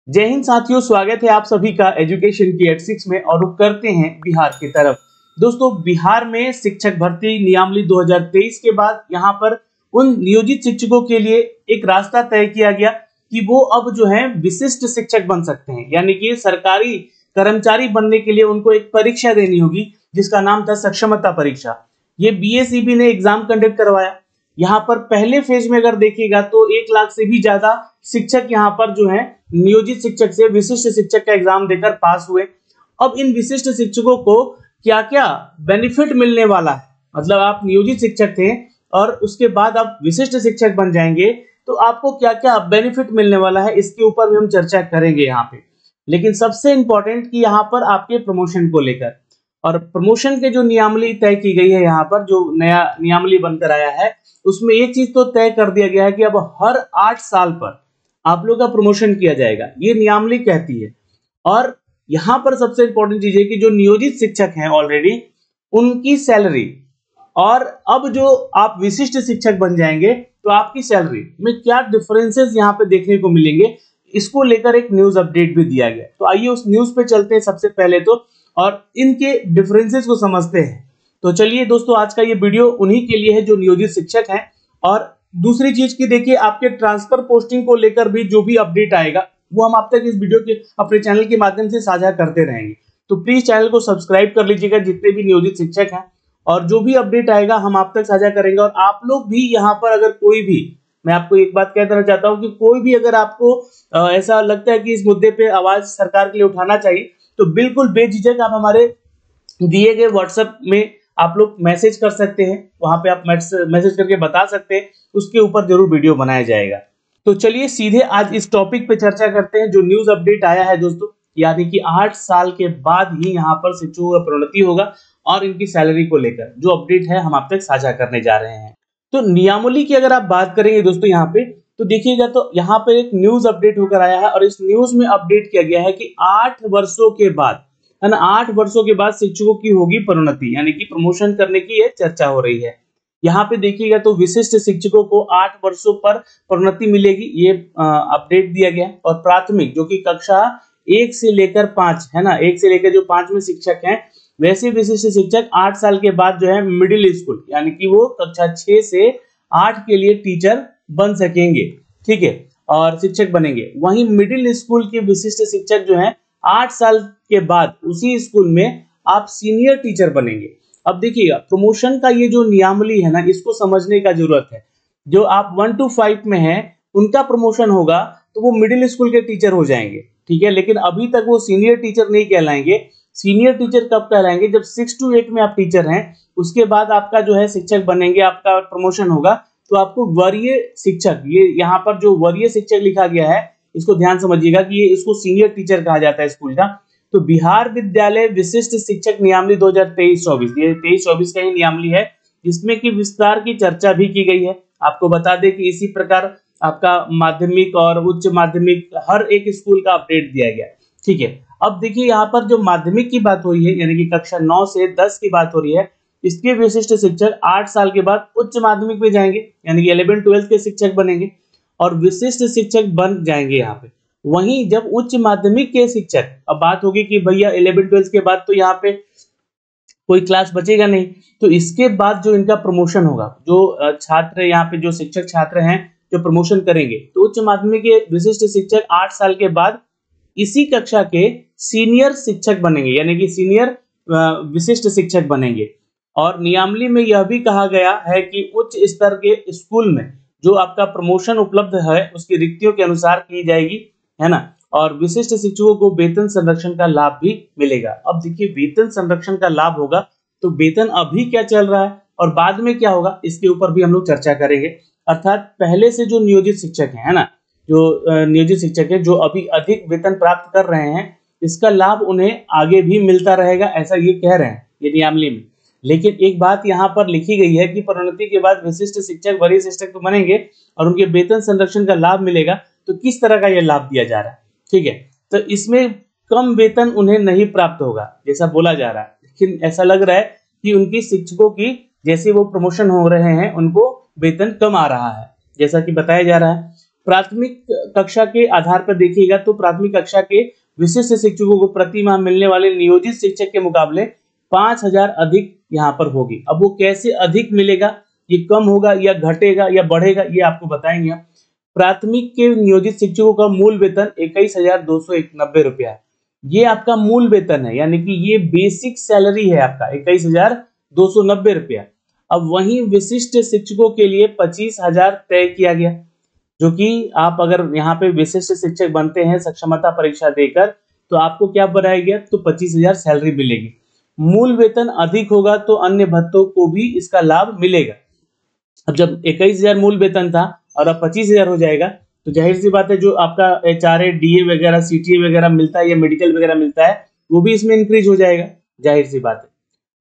जय हिंद साथियों, स्वागत है आप सभी का एजुकेशन की एट 6 में। और रुक करते हैं बिहार की तरफ। दोस्तों, बिहार में शिक्षक भर्ती नियमावली 2023 के बाद यहाँ पर उन नियोजित शिक्षकों के लिए एक रास्ता तय किया गया कि वो अब जो है विशिष्ट शिक्षक बन सकते हैं। यानी कि सरकारी कर्मचारी बनने के लिए उनको एक परीक्षा देनी होगी जिसका नाम था सक्षमता परीक्षा। ये बीएसईबी ने एग्जाम कंडक्ट करवाया। यहाँ पर पहले फेज में अगर देखिएगा तो 1 लाख से भी ज्यादा शिक्षक यहाँ पर जो है नियोजित शिक्षक से विशिष्ट शिक्षक का एग्जाम देकर पास हुए। अब इन विशिष्ट शिक्षकों को क्या क्या बेनिफिट मिलने वाला है, मतलब आप नियोजित शिक्षक थे और उसके बाद आप विशिष्ट शिक्षक बन जाएंगे तो आपको क्या क्या बेनिफिट मिलने वाला है, इसके ऊपर भी हम चर्चा करेंगे यहाँ पे। लेकिन सबसे इंपॉर्टेंट कि यहाँ पर आपके प्रमोशन को लेकर और प्रमोशन के जो नियमावली तय की गई है, यहाँ पर जो नया नियमावली बनकर आया है उसमें एक चीज तो तय कर दिया गया है कि अब हर 8 साल पर आप लोग का प्रमोशन किया जाएगा, ये नियमावली कहती है। और यहाँ पर सबसे इंपॉर्टेंट चीज है कि जो नियोजित शिक्षक हैं ऑलरेडी उनकी सैलरी और अब जो आप विशिष्ट शिक्षक बन जाएंगे तो आपकी सैलरी में क्या डिफरेंसेस यहाँ पे देखने को मिलेंगे, इसको लेकर एक न्यूज अपडेट भी दिया गया। तो आइए उस न्यूज पे चलते हैं सबसे पहले तो, और इनके डिफरेंसेस को समझते हैं। तो चलिए दोस्तों, आज का ये वीडियो उन्हीं के लिए है जो नियोजित शिक्षक हैं। और दूसरी चीज की देखिए, आपके ट्रांसफर पोस्टिंग को लेकर भी जो भी अपडेट आएगा वो हम आप तक इस वीडियो के अपने चैनल के माध्यम से साझा करते रहेंगे। तो प्लीज चैनल को सब्सक्राइब कर लीजिएगा जितने भी नियोजित शिक्षक हैं, और जो भी अपडेट आएगा हम आप तक साझा करेंगे। और आप लोग भी यहाँ पर अगर कोई भी, मैं आपको एक बात कह देना चाहता हूँ कि कोई भी अगर आपको ऐसा लगता है कि इस मुद्दे पे आवाज सरकार के लिए उठाना चाहिए तो बिल्कुल बेझिझक आप हमारे दिए गए व्हाट्सएप में आप लोग मैसेज कर सकते हैं, वहां पे आप मैसेज करके बता सकते हैं, उसके ऊपर जरूर वीडियो बनाया जाएगा। तो चलिए सीधे आज इस टॉपिक पे चर्चा करते हैं। जो न्यूज अपडेट आया है दोस्तों, यानी कि 8 साल के बाद ही यहाँ पर शिक्षकों का प्रोन्नति होगा और इनकी सैलरी को लेकर जो अपडेट है हम आप तक साझा करने जा रहे हैं। तो नियमावली की अगर आप बात करेंगे दोस्तों यहाँ पे, तो देखिएगा तो यहाँ पे एक न्यूज अपडेट होकर आया है और इस न्यूज में अपडेट किया गया है कि 8 वर्षों के बाद, है ना, 8 वर्षों के बाद शिक्षकों की होगी प्रोन्नति, यानी कि प्रमोशन करने की ये चर्चा हो रही है। यहाँ पे देखिएगा तो विशिष्ट शिक्षकों को 8 वर्षों पर प्रोन्नति मिलेगी, ये अपडेट दिया गया। और प्राथमिक जो कि कक्षा 1 से लेकर 5, है ना, 1 से लेकर जो 5 में शिक्षक हैं, वैसे विशिष्ट शिक्षक 8 साल के बाद जो है मिडिल स्कूल यानी कि वो कक्षा 6 से 8 के लिए टीचर बन सकेंगे, ठीक है, और शिक्षक बनेंगे। वहीं मिडिल स्कूल के विशिष्ट शिक्षक जो है 8 साल के बाद उसी स्कूल में आप सीनियर टीचर बनेंगे। अब देखिएगा प्रमोशन का ये जो नियमावली है ना, इसको समझने का जरूरत है। जो आप 1 to 5 में हैं उनका प्रमोशन होगा तो वो मिडिल स्कूल के टीचर हो जाएंगे, ठीक है, लेकिन अभी तक वो सीनियर टीचर नहीं कहलाएंगे। सीनियर टीचर कब कहलाएंगे? जब 6 to 8 में आप टीचर हैं, उसके बाद आपका जो है शिक्षक बनेंगे, आपका प्रमोशन होगा तो आपको वरीय शिक्षक, ये यहाँ पर जो वरीय शिक्षक लिखा गया है इसको ध्यान समझिएगा कि ये इसको सीनियर टीचर कहा जाता है स्कूल का। तो बिहार विद्यालय विशिष्ट शिक्षक नियमावली 2023-24, ये 23-24 का ही नियमावली है जिसमें कि विस्तार की चर्चा भी की गई है। आपको बता दें कि इसी प्रकार आपका माध्यमिक और उच्च माध्यमिक हर एक स्कूल का अपडेट दिया गया, ठीक है। अब देखिए यहाँ पर जो माध्यमिक की बात हो रही है, यानी कि कक्षा 9 से 10 की बात हो रही है, इसके विशिष्ट शिक्षक 8 साल के बाद उच्च माध्यमिक में जाएंगे, यानी कि 11-12 के शिक्षक बनेंगे और विशिष्ट शिक्षक बन जाएंगे यहाँ पे। वहीं जब उच्च माध्यमिक के शिक्षक, अब बात होगी कि भैया 11-12 के बाद तो यहाँ पे कोई क्लास बचेगा नहीं, तो इसके बाद जो इनका प्रमोशन होगा, जो छात्र यहाँ पे जो शिक्षक छात्र हैं जो प्रमोशन करेंगे, तो उच्च माध्यमिक के विशिष्ट शिक्षक 8 साल के बाद इसी कक्षा के सीनियर शिक्षक बनेंगे, यानी कि सीनियर विशिष्ट शिक्षक बनेंगे। और नियमावली में यह भी कहा गया है कि उच्च स्तर के स्कूल में जो आपका प्रमोशन उपलब्ध है उसकी रिक्तियों के अनुसार की जाएगी, है ना, और विशिष्ट शिक्षकों को वेतन संरक्षण का लाभ भी मिलेगा। अब देखिए वेतन संरक्षण का लाभ होगा तो वेतन अभी क्या चल रहा है और बाद में क्या होगा, इसके ऊपर भी हम लोग चर्चा करेंगे। अर्थात पहले से जो नियोजित शिक्षक है ना, जो नियोजित शिक्षक है जो अभी अधिक वेतन प्राप्त कर रहे हैं, इसका लाभ उन्हें आगे भी मिलता रहेगा, ऐसा ये कह रहे हैं ये नियमावली में। लेकिन एक बात यहाँ पर लिखी गई है कि प्रोन्नति के बाद विशिष्ट शिक्षक वरीय शिक्षक तो बनेंगे और उनके वेतन संरक्षण का लाभ मिलेगा। तो किस तरह का यह लाभ दिया जा रहा है, ठीक है, तो इसमें कम वेतन उन्हें नहीं प्राप्त होगा जैसा बोला जा रहा है, लेकिन ऐसा लग रहा है कि उनकी शिक्षकों की जैसे वो प्रमोशन हो रहे हैं उनको वेतन कम आ रहा है जैसा कि बताया जा रहा है। प्राथमिक कक्षा के आधार पर देखिएगा तो प्राथमिक कक्षा के विशिष्ट शिक्षकों को प्रति माह मिलने वाले नियोजित शिक्षक के मुकाबले 5,000 अधिक यहाँ पर होगी। अब वो कैसे अधिक मिलेगा, ये कम होगा या घटेगा या बढ़ेगा, ये आपको बताएंगे हम। प्राथमिक के नियोजित शिक्षकों का मूल वेतन 21,291 रुपया है। ये आपका मूल वेतन है, यानी कि ये बेसिक सैलरी है आपका 21,290 रुपया। अब वहीं विशिष्ट शिक्षकों के लिए 25,000 तय किया गया, जो कि आप अगर यहाँ पे विशिष्ट शिक्षक बनते हैं सक्षमता परीक्षा देकर तो आपको क्या बनाया गया, तो 25,000 सैलरी मिलेगी। मूल वेतन अधिक होगा तो अन्य भत्तों को भी इसका लाभ मिलेगा। अब जब 21,000 मूल वेतन था और अब 25,000 हो जाएगा तो जाहिर सी बात है जो आपका HRA, DA वगैरह, CTA वगैरह मिलता है या मेडिकल वगैरह मिलता है वो भी इसमें इंक्रीज हो जाएगा, जाहिर सी बात है।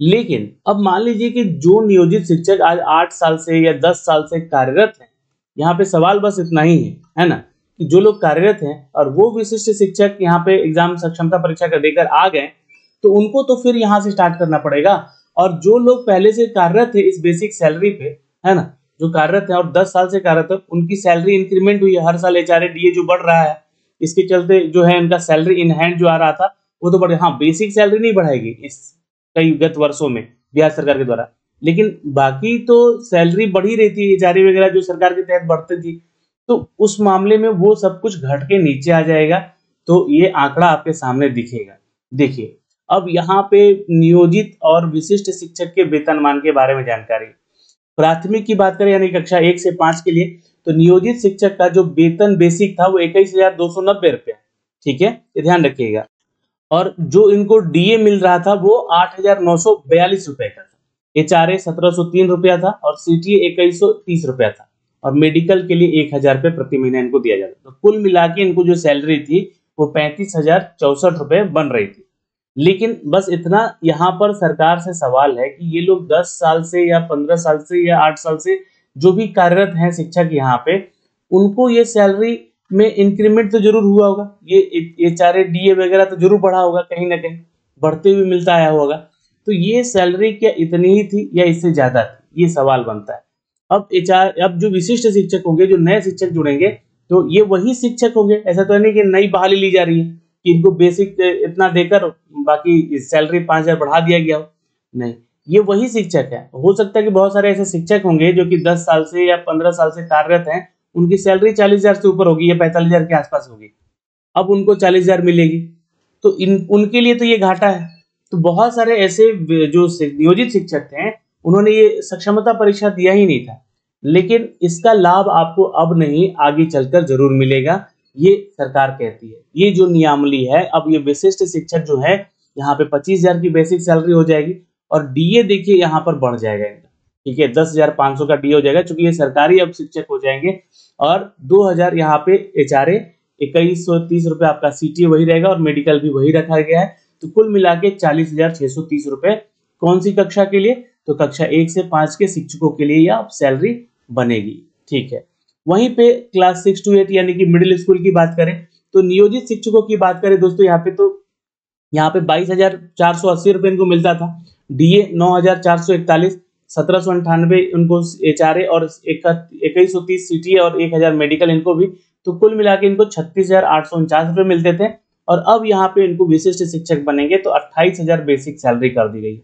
लेकिन अब मान लीजिए कि जो नियोजित शिक्षक आज 8 साल से या 10 साल से कार्यरत हैं, यहाँ पे सवाल बस इतना ही है ना, कि जो लोग कार्यरत हैं और वो विशिष्ट शिक्षक यहाँ पे एग्जाम सक्षमता परीक्षा का देकर आ गए तो उनको तो फिर यहाँ से स्टार्ट करना पड़ेगा। और जो लोग पहले से कार्यरत है इस बेसिक सैलरी पे, है ना, जो कार्यरत है और 10 साल से कार्यरत है, उनकी सैलरी इंक्रीमेंट हुई है, हर साल HRA DA जो बढ़ रहा है, इसके चलते जो है इनका सैलरी इन हैंड जो आ रहा था वो तो बढ़े। हाँ, बेसिक सैलरी नहीं बढ़ाएगी इस कई गत वर्षों में बिहार सरकार के द्वारा, लेकिन बाकी तो सैलरी बढ़ी रहती है, HRA वगैरह जो सरकार के तहत बढ़ती थी, तो उस मामले में वो सब कुछ घट के नीचे आ जाएगा। तो ये आंकड़ा आपके सामने दिखेगा। देखिए, अब यहाँ पे नियोजित और विशिष्ट शिक्षक के वेतनमान के बारे में जानकारी। प्राथमिक की बात करें यानी कक्षा 1 से 5 के लिए, तो नियोजित शिक्षक का जो वेतन बेसिक था वो 21,290 रुपया, ठीक है, ये ध्यान रखिएगा। और जो इनको DA मिल रहा था वो 8,942 रुपए का था, HRA 1,703 रुपया था और CTA 2,130 रुपया था और मेडिकल के लिए 1,000 रुपये प्रति महीना इनको दिया जाता। तो कुल मिला के इनको जो सैलरी थी वो 35,064 रुपये बन रही थी। लेकिन बस इतना यहाँ पर सरकार से सवाल है कि ये लोग 10 साल से या 15 साल से या 8 साल से जो भी कार्यरत हैं शिक्षक यहाँ पे, उनको ये सैलरी में इंक्रीमेंट तो जरूर हुआ होगा, ये HRA DA वगैरह तो जरूर बढ़ा होगा, कहीं ना कहीं बढ़ते हुए मिलता आया होगा। तो ये सैलरी क्या इतनी ही थी या इससे ज्यादा थी, ये सवाल बनता है। अब जो विशिष्ट शिक्षक होंगे, जो नए शिक्षक जुड़ेंगे, तो ये वही शिक्षक होंगे। ऐसा तो नहीं कि नई बहाली ली जा रही है कि इनको बेसिक इतना देकर बाकी सैलरी 5,000 बढ़ा दिया गया हो, नहीं, ये वही शिक्षक है। हो सकता है कि बहुत सारे ऐसे शिक्षक होंगे जो कि 10 साल से या 15 साल से कार्यरत हैं, उनकी सैलरी 40,000 से ऊपर होगी या 45,000 के आसपास होगी, अब उनको 40,000 मिलेगी, तो उनके लिए तो ये घाटा है। तो बहुत सारे ऐसे जो नियोजित शिक्षक हैं उन्होंने ये सक्षमता परीक्षा दिया ही नहीं था, लेकिन इसका लाभ आपको अब नहीं आगे चलकर जरूर मिलेगा, ये सरकार कहती है। ये जो नियमावली है, अब ये विशिष्ट शिक्षक जो है यहाँ पे 25,000 की बेसिक सैलरी हो जाएगी और DA देखिए यहाँ पर बढ़ जाएगा इनका, ठीक है, 10,500 का DA हो जाएगा, क्योंकि ये सरकारी अब शिक्षक हो जाएंगे। और 2,000 यहाँ पे HRA, 2,130 रुपए आपका CTA वही रहेगा और मेडिकल भी वही रखा गया है। तो कुल मिला के 40,630 रुपए कौन सी कक्षा के लिए, तो कक्षा 1 से 5 के शिक्षकों के लिए यह सैलरी बनेगी, ठीक है। वहीं पे क्लास 6 to 8 यानी कि मिडिल स्कूल की बात करें तो नियोजित शिक्षकों की बात करें दोस्तों, यहाँ पे 22,480 रुपए इनको मिलता था, DA 9,441, 1,798 उनको HRA और 2,130 CTA और 1,000 मेडिकल इनको भी, तो कुल मिला के इनको 36,849 रुपए मिलते थे। और अब यहाँ पे इनको विशिष्ट शिक्षक बनेंगे तो 28,000 बेसिक सैलरी कर दी गई।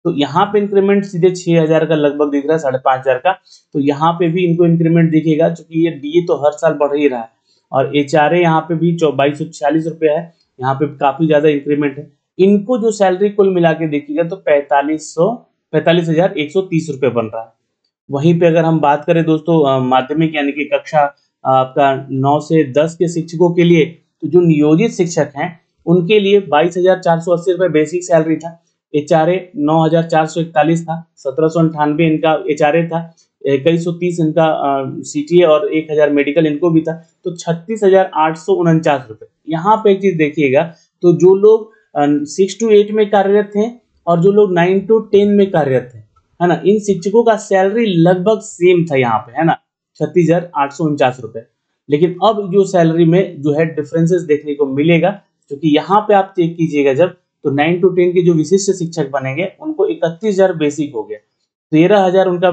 तो यहाँ पे इंक्रीमेंट सीधे 6,000 का लगभग दिख रहा है, 5,500 का, तो यहाँ पे भी इनको इंक्रीमेंट दिखेगा, क्योंकि ये DA तो हर साल बढ़ ही रहा है और HRA यहाँ पे भी 2,246 रुपया है, यहाँ पे काफी ज्यादा इंक्रीमेंट है। इनको जो सैलरी कुल मिला के देखिएगा तो 45,130 रुपये बन रहा है। वहीं पे अगर हम बात करें दोस्तों माध्यमिक यानी कि कक्षा आपका 9 से 10 के शिक्षकों के लिए, तो जो नियोजित शिक्षक हैं उनके लिए 22,480 रुपये बेसिक सैलरी था, HRA 9,441 था, 1,798 इनका HRA था, 2,130 इनका CTA और 1,000 मेडिकल इनको भी था, तो 36,849 रुपये। यहाँ पे एक चीज देखिएगा, तो जो लोग 6 to 8 में कार्यरत थे और जो लोग 9 to 10 में कार्यरत थे, है ना, इन शिक्षकों का सैलरी लगभग सेम था यहाँ पे, है ना, 36,849 रुपये। लेकिन अब जो सैलरी में जो है डिफरेंसेस देखने को मिलेगा, क्योंकि यहाँ पे आप चेक कीजिएगा जब, तो 9 to 10 के जो विशिष्ट शिक्षक बनेंगे उनको 31,000 बेसिक हो गया, 13,000 उनका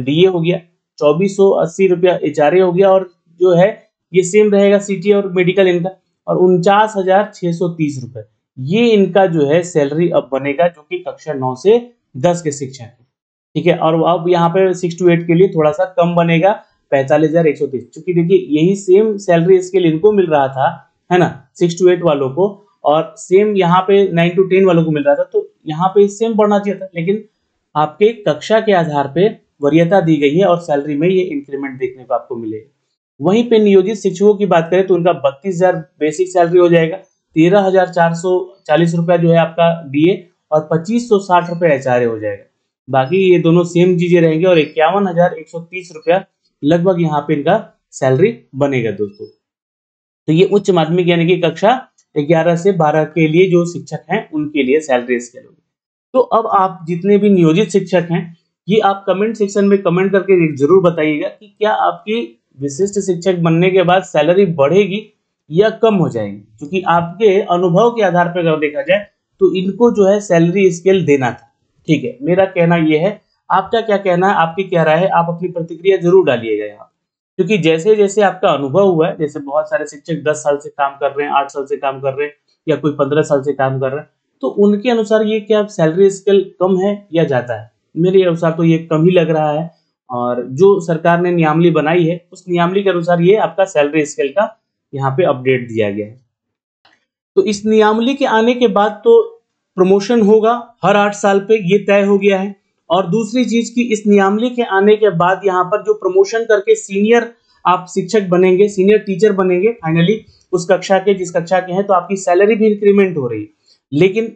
DA हो गया, 2,480 रुपया HRA हो गया और जो है ये सेम रहेगा सीटी और मेडिकल इनका, और 49,630 रुपए ये इनका जो है सैलरी अब बनेगा, जो कि कक्षा 9 से 10 के शिक्षक है। ठीक है, और अब यहाँ पे 6 to 8 के लिए थोड़ा सा कम बनेगा, 45,130, क्योंकि देखिए यही सेम सैलरी स्केल इनको मिल रहा था, है ना, 6 to 8 वालों को, और सेम यहाँ पे 9 to 10 वालों को मिल रहा था, तो यहाँ पे सेम बढ़ना चाहिए था, लेकिन आपके कक्षा के आधार पे वरीयता दी गई है और सैलरी में ये इंक्रीमेंट देखने को आपको मिलेगा। वहीं पे नियोजित शिक्षकों की बात करें तो उनका 32,000 बेसिक सैलरी हो जाएगा, 13,440 रुपया जो है आपका डीए, और 2,560 रुपये एचआरए हो जाएगा। बाकी ये दोनों सेम चीजें रहेंगे, और 51,130 रुपया लगभग यहाँ पे इनका सैलरी बनेगा दोस्तों। तो ये उच्च माध्यमिक यानी कि कक्षा 11 से 12 के लिए जो शिक्षक हैं उनके लिए सैलरी स्केल होगी। तो अब आप जितने भी नियोजित शिक्षक हैं, ये आप कमेंट सेक्शन में कमेंट करके जरूर बताइएगा कि क्या आपकी विशिष्ट शिक्षक बनने के बाद सैलरी बढ़ेगी या कम हो जाएगी, क्योंकि आपके अनुभव के आधार पर अगर देखा जाए तो इनको जो है सैलरी स्केल देना था। ठीक है, मेरा कहना यह है, आपका क्या कहना है, आपकी क्या राय है, आप अपनी प्रतिक्रिया जरूर डालिएगा यहाँ, क्योंकि जैसे जैसे आपका अनुभव हुआ है, जैसे बहुत सारे शिक्षक 10 साल से काम कर रहे हैं, 8 साल से काम कर रहे हैं, या कोई 15 साल से काम कर रहे हैं, तो उनके अनुसार ये क्या सैलरी स्केल कम है या ज्यादा है? मेरे अनुसार तो ये कम ही लग रहा है, और जो सरकार ने नियमावली बनाई है उस नियमावली के अनुसार ये आपका सैलरी स्केल का यहाँ पे अपडेट दिया गया है। तो इस नियमावली के आने के बाद तो प्रमोशन होगा हर 8 साल पे, ये तय हो गया है। और दूसरी चीज की, इस नियमावली के आने के बाद यहाँ पर जो प्रमोशन करके सीनियर आप शिक्षक बनेंगे, सीनियर टीचर बनेंगे फाइनली उस कक्षा के, जिस कक्षा के हैं, तो आपकी सैलरी भी इंक्रीमेंट हो रही है। लेकिन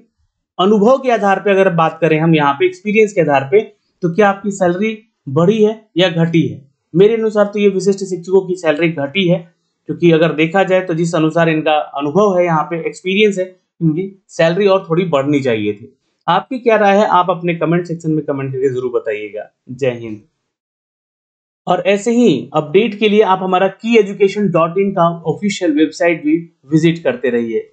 अनुभव के आधार पे अगर बात करें हम यहाँ पे, एक्सपीरियंस के आधार पे, तो क्या आपकी सैलरी बढ़ी है या घटी है? मेरे अनुसार तो ये विशिष्ट शिक्षकों की सैलरी घटी है, क्योंकि अगर देखा जाए तो जिस अनुसार इनका अनुभव है, यहाँ पे एक्सपीरियंस है, इनकी सैलरी और थोड़ी बढ़नी चाहिए थी। आपकी क्या राय है, आप अपने कमेंट सेक्शन में कमेंट करके जरूर बताइएगा। जय हिंद। और ऐसे ही अपडेट के लिए आप हमारा kyeducation.in का ऑफिशियल वेबसाइट भी विजिट करते रहिए।